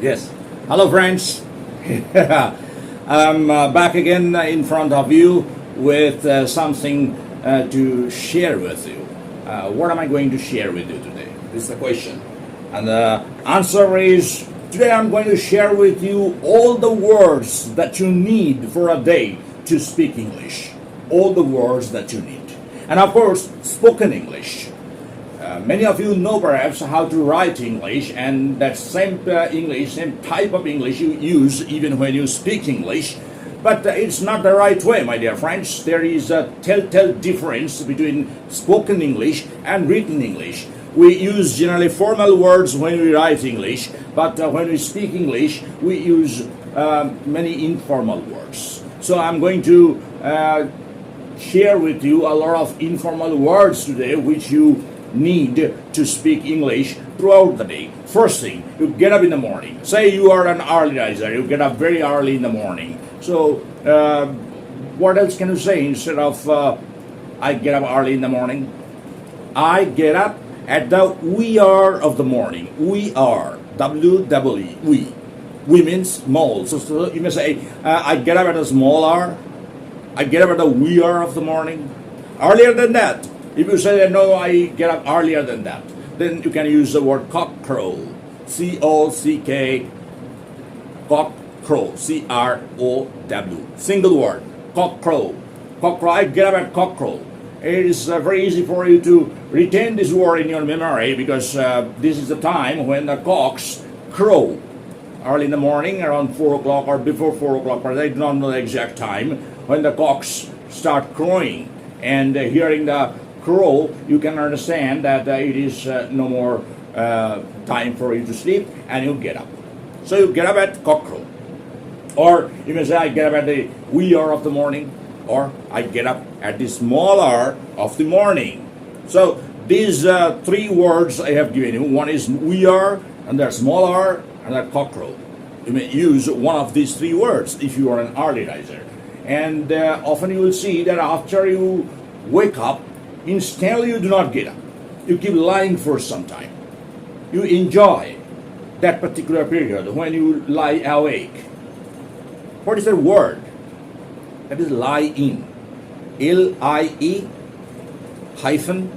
Yes. Hello, friends. I'm back again in front of you with something to share with you. What am I going to share with you today? This is the question. And the answer is today I'm going to share with you all the words that you need for a day to speak English. All the words that you need. And of course, spoken English. Many of you know perhaps how to write English, and that same English, same type of English you use even when you speak English. But it's not the right way, my dear friends. There is a telltale difference between spoken English and written English. We use generally formal words when we write English, but when we speak English, we use many informal words. So I'm going to share with you a lot of informal words today which you need to speak English throughout the day. First thing, you get up in the morning. Say you are an early riser, you get up very early in the morning. So what else can you say instead of I get up early in the morning? I get up at the wee hour of the morning. We are, W-W-E, we. We means small. So you may say, I get up at a small hour. I get up at the wee hour of the morning. Earlier than that, if you say, no, I get up earlier than that, then you can use the word cockcrow. C-O-C-K, cockcrow, C-R-O-W. Single word, cockcrow. Cockcrow, I get up at cockcrow. It is very easy for you to retain this word in your memory because this is the time when the cocks crow. Early in the morning, around 4 o'clock or before 4 o'clock, but I do not know the exact time, when the cocks start crowing. And hearing the crow, you can understand that it is no more time for you to sleep, and you get up. So you get up at cockcrow. Or you may say, I get up at the wee hour of the morning, or I get up at the small hour of the morning. So these three words I have given you. One is wee hour, and the small hour, and the cockcrow. You may use one of these three words if you are an early riser. And often you will see that after you wake up, instantly you do not get up. You keep lying for some time. You enjoy that particular period when you lie awake. What is the word? That is lie in. L-I-E hyphen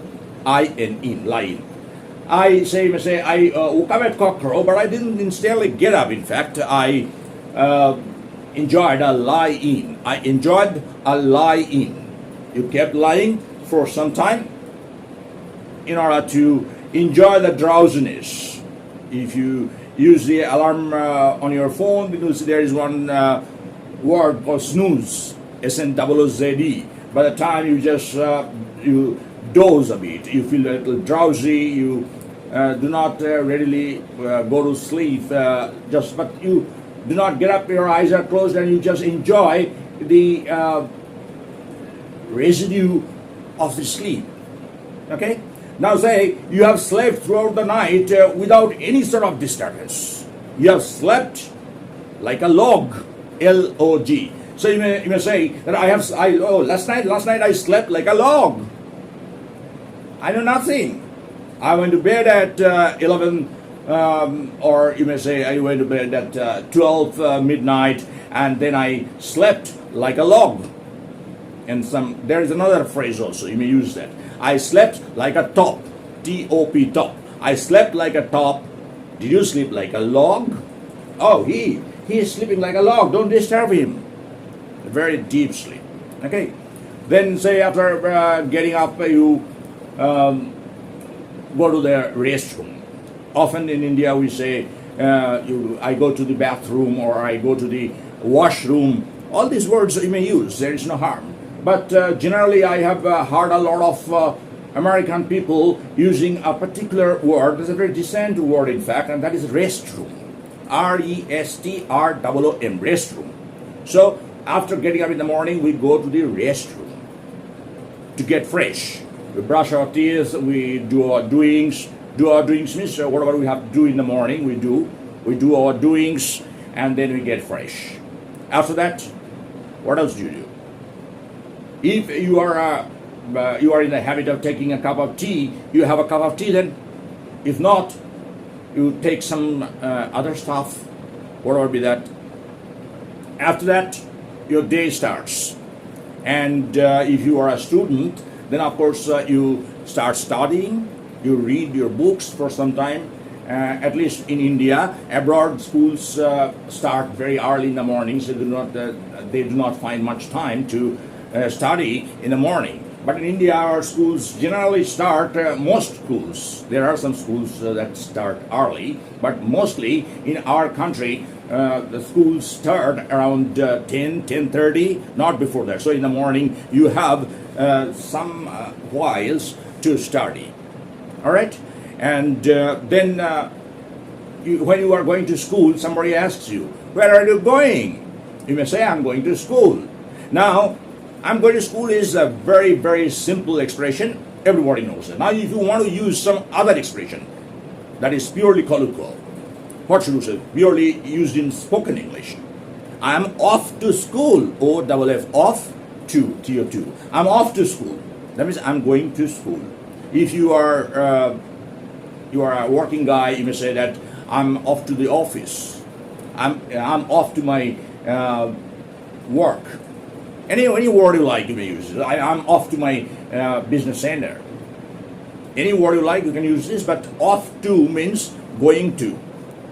I-N-E, lie in. I say I woke up at cockcrow, but I didn't instantly get up. In fact, I enjoyed a lie in. I enjoyed a lie in. You kept lying for some time in order to enjoy the drowsiness. If you use the alarm on your phone, you see there is one word called snooze, S-N-O-O-Z-E. By the time you just you doze a bit, you feel a little drowsy, you do not readily go to sleep, but you do not get up, your eyes are closed, and you just enjoy the residue of the sleep. Okay? Now say you have slept throughout the night without any sort of disturbance. You have slept like a log, L-O-G. So you may say that last night I slept like a log. I know nothing. I went to bed at 11, or you may say I went to bed at 12 midnight, and then I slept like a log. And there is another phrase also, you may use that. I slept like a top, T-O-P, top. I slept like a top. Did you sleep like a log? Oh, he is sleeping like a log. Don't disturb him. A very deep sleep. Okay. Then say after getting up, you go to the restroom. Often in India we say, I go to the bathroom, or I go to the washroom. All these words you may use. There is no harm. But generally I have heard a lot of American people using a particular word. It's a very decent word, in fact, and that is restroom. R-E-S-T-R-O-O-M, restroom. So after getting up in the morning, we go to the restroom to get fresh. We brush our teeth, we do our doings. Do our doings means whatever we have to do in the morning, we do. We do our doings, and then we get fresh. After that, what else do you do? If you are in the habit of taking a cup of tea, you have a cup of tea then. If not, you take some other stuff whatever be that. After that, your day starts. And if you are a student, then of course you start studying, you read your books for some time. At least in India, abroad schools start very early in the morning, so they do not find much time to study in the morning. But in India, our schools generally start, most schools, there are some schools that start early, but mostly in our country, the schools start around 10:30, not before that. So in the morning, you have some whiles to study. All right? And then when you are going to school, somebody asks you, where are you going? You may say, I'm going to school. Now, I'm going to school is a very, very simple expression. Everybody knows it. Now, if you want to use some other expression that is purely colloquial, what should you say? Purely used in spoken English. I'm off to school. O-double-F, off to, T-O-2. I'm off to school. That means I'm going to school. If you are a working guy, you may say that I'm off to the office. I'm off to my work. Any word you like, you may use it. I'm off to my business center. Any word you like, you can use this, but off to means going to.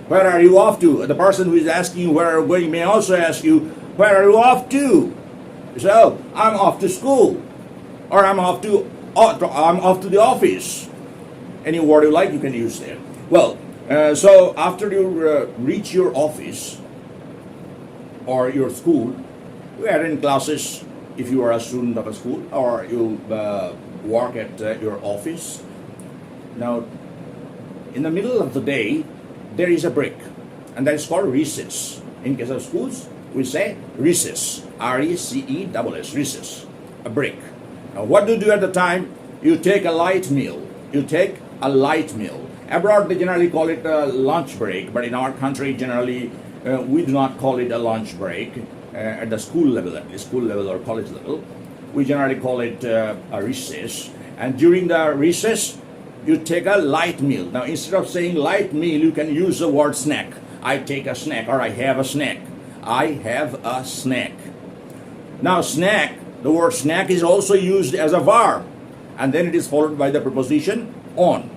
Where are you off to? The person who is asking you where are you going may also ask you, where are you off to? So, I'm off to school. Or I'm off to the office. Any word you like, you can use there. Well, so after you reach your office or your school, you are in classes if you are a student of a school, or you work at your office. Now, in the middle of the day, there is a break, and that is called recess. In case of schools, we say recess, R-E-C-E-S-S, recess, a break. Now, what do you do at the time? You take a light meal. You take a light meal. Abroad, they generally call it a lunch break, but in our country, generally, we do not call it a lunch break. At the school level, at the school level or college level, we generally call it a recess. And during the recess, you take a light meal. Now, instead of saying light meal, you can use the word snack. I take a snack, or I have a snack. I have a snack. Now, snack, the word snack is also used as a verb, and then it is followed by the preposition on.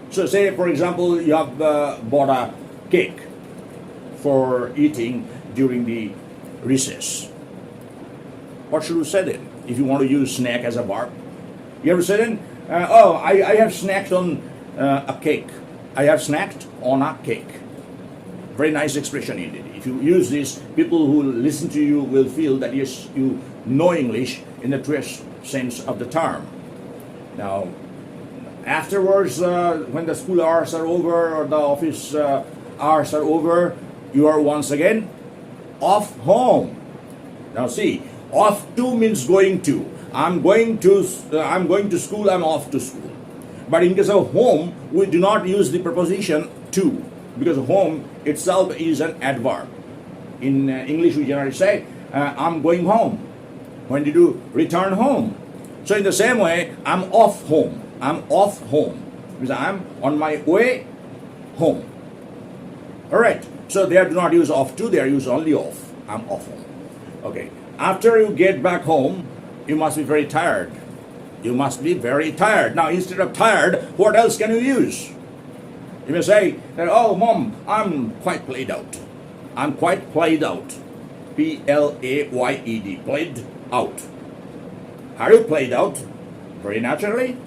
So, say, for example, you have bought a cake for eating during the recess. What should you say then? If you want to use snack as a verb, you have to say then, I have snacked on a cake. I have snacked on a cake. Very nice expression indeed. If you use this, people who listen to you will feel that yes, you know English in the truest sense of the term. Now, afterwards, when the school hours are over or the office hours are over, you are once again off home. Now see, off to means going to. I'm going to school, I'm off to school. But in case of home, we do not use the preposition to, because home itself is an adverb. In English, we generally say, I'm going home. When did you return home? So in the same way, I'm off home. I'm off home, because I'm on my way home. All right. So they do not use off to, they are used only off. I'm off home. Okay. After you get back home, you must be very tired. You must be very tired. Now, instead of tired, what else can you use? You may say that, oh, Mom, I'm quite played out. I'm quite played out. P-L-A-Y-E-D. Played out. Are you played out? Very naturally.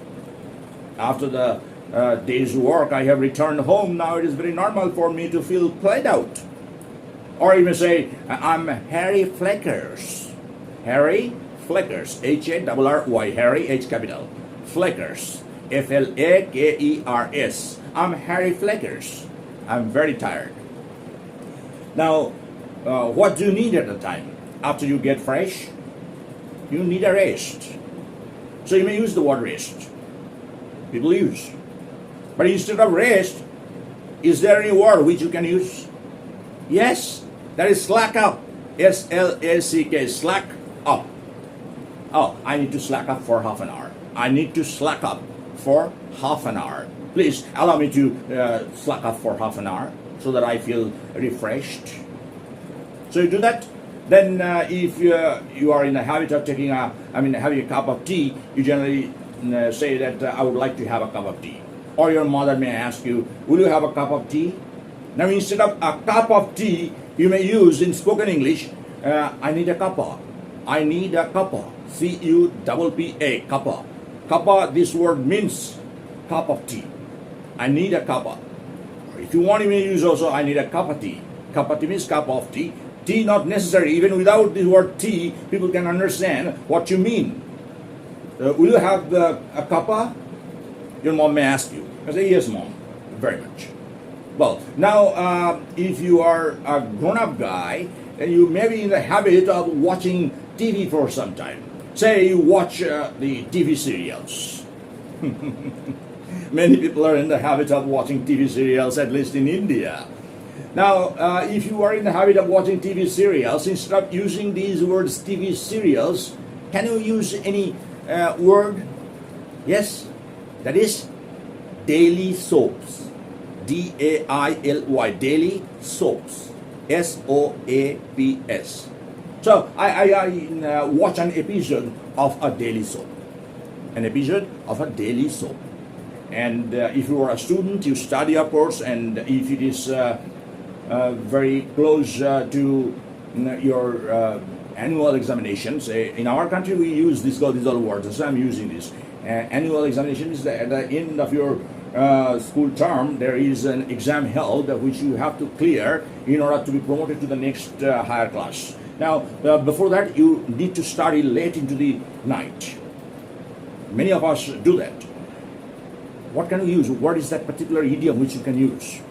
After the day's work, I have returned home. Now it is very normal for me to feel played out. Or you may say, I'm Harry Fleckers. Harry Fleckers. H-A-R-R-Y. Harry, H capital. Fleckers. F-L-A-K-E-R-S. I'm Harry Fleckers. I'm very tired. Now, what do you need at the time? After you get fresh, you need a rest. So you may use the word rest. People use. But instead of rest, is there any word which you can use? Yes, that is slack up. S-L-A-C-K, slack up. Oh, I need to slack up for half an hour. I need to slack up for half an hour. Please allow me to slack off for half an hour so that I feel refreshed. So you do that. Then if you are in the habit of having a cup of tea, you generally say that I would like to have a cup of tea. Or your mother may ask you, will you have a cup of tea? Now instead of a cup of tea, you may use in spoken English, I need a cuppa. I need a cuppa. C-U-P-P-A, cuppa. Cuppa, this word means cup of tea. I need a cuppa. If you want, you may use also, I need a cup of tea. Cup of tea means cup of tea. Tea not necessary. Even without the word tea, people can understand what you mean. Will you have a cuppa? Your mom may ask you. I say, yes, mom, very much. Well, now, if you are a grown-up guy, and you may be in the habit of watching TV for some time. Say you watch the TV serials. Many people are in the habit of watching TV serials, at least in India. Now, if you are in the habit of watching TV serials, instead of using these words TV serials, can you use any word? Yes, that is daily soaps. D-A-I-L-Y, daily soaps. S-O-A-P-S. So I watch an episode of a daily soap. An episode of a daily soap. And if you are a student, you study a course, and if it is very close to your annual examinations, in our country we use these all words, so I'm using this. Annual examination is at the end of your school term. There is an exam held which you have to clear in order to be promoted to the next higher class. Now, before that, you need to study late into the night. Many of us do that. What can you use? What is that particular idiom which you can use?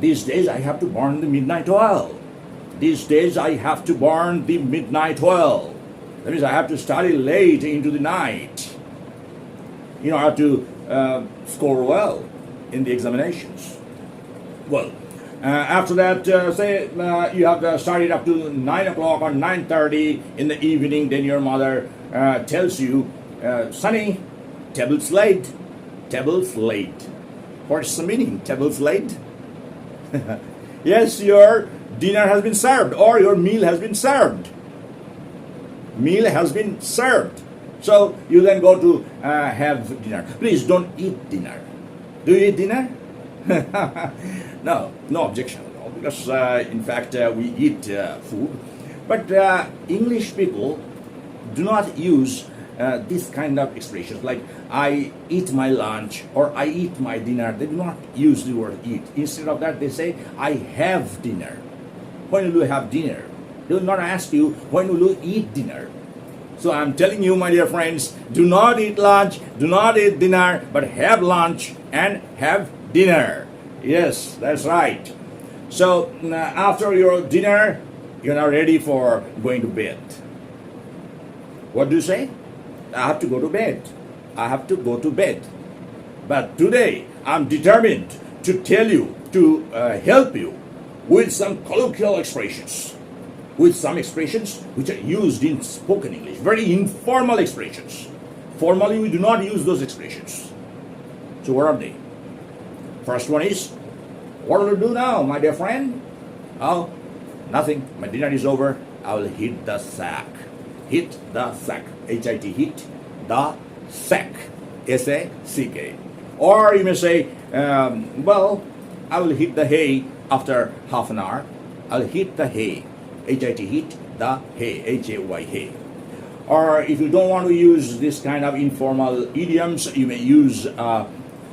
These days I have to burn the midnight oil. These days I have to burn the midnight oil. That means I have to study late into the night in order to score well in the examinations. Well, after that, say you have studied up to 9 o'clock or 9:30 in the evening, then your mother tells you, Sonny, table's laid. Table's laid. What's the meaning? Table's laid? Yes, your dinner has been served, or your meal has been served. Meal has been served. So you then go to have dinner. Please don't eat dinner. Do you eat dinner? No objection at all, because in fact we eat food. But English people do not use this kind of expressions like I eat my lunch or I eat my dinner. They do not use the word eat. Instead of that, they say I have dinner. When will you have dinner? They will not ask you when will you eat dinner. So I'm telling you, my dear friends, do not eat lunch, do not eat dinner, but have lunch and have dinner. Yes, that's right. So after your dinner, you're now ready for going to bed. What do you say? I have to go to bed. I have to go to bed. But today, I'm determined to tell you, to help you with some colloquial expressions. With some expressions which are used in spoken English. Very informal expressions. Formally, we do not use those expressions. So what are they? First one is, what will you do now, my dear friend? Oh, nothing. My dinner is over. I will hit the sack. Hit the sack. H-I-T, hit the sack. S-A-C-K. Or you may say, well, I will hit the hay after half an hour. I'll hit the hay. H-I-T, hit the hay. H-A-Y, hay. Or if you don't want to use this kind of informal idioms, you may use a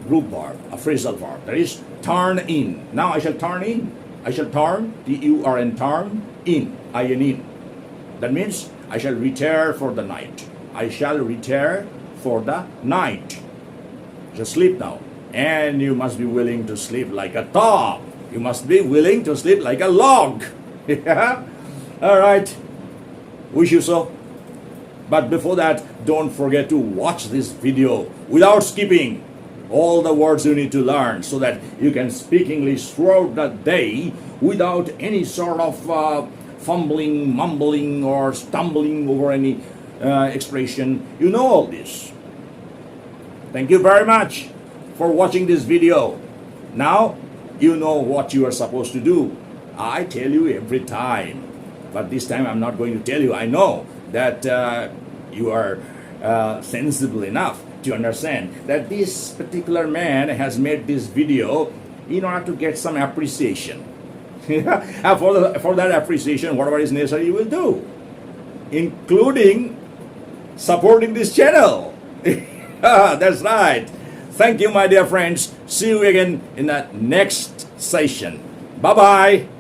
group verb, a phrasal verb. That is, turn in. Now I shall turn in. I shall turn, T-U-R-N, turn in, I-N-in. That means I shall retire for the night. I shall retire for the night. Just sleep now. And you must be willing to sleep like a top. You must be willing to sleep like a log. Yeah? All right. Wish you so. But before that, don't forget to watch this video without skipping all the words you need to learn so that you can speak English throughout the day without any sort of fumbling, mumbling, or stumbling over any expression. You know all this. Thank you very much for for watching this video. Now, you know what you are supposed to do. I tell you every time. But this time I'm not going to tell you. I know that you are sensible enough to understand that this particular man has made this video in order to get some appreciation. And for that appreciation, whatever is necessary, you will do, including supporting this channel. That's right. Thank you, my dear friends. See you again in the next session. Bye-bye.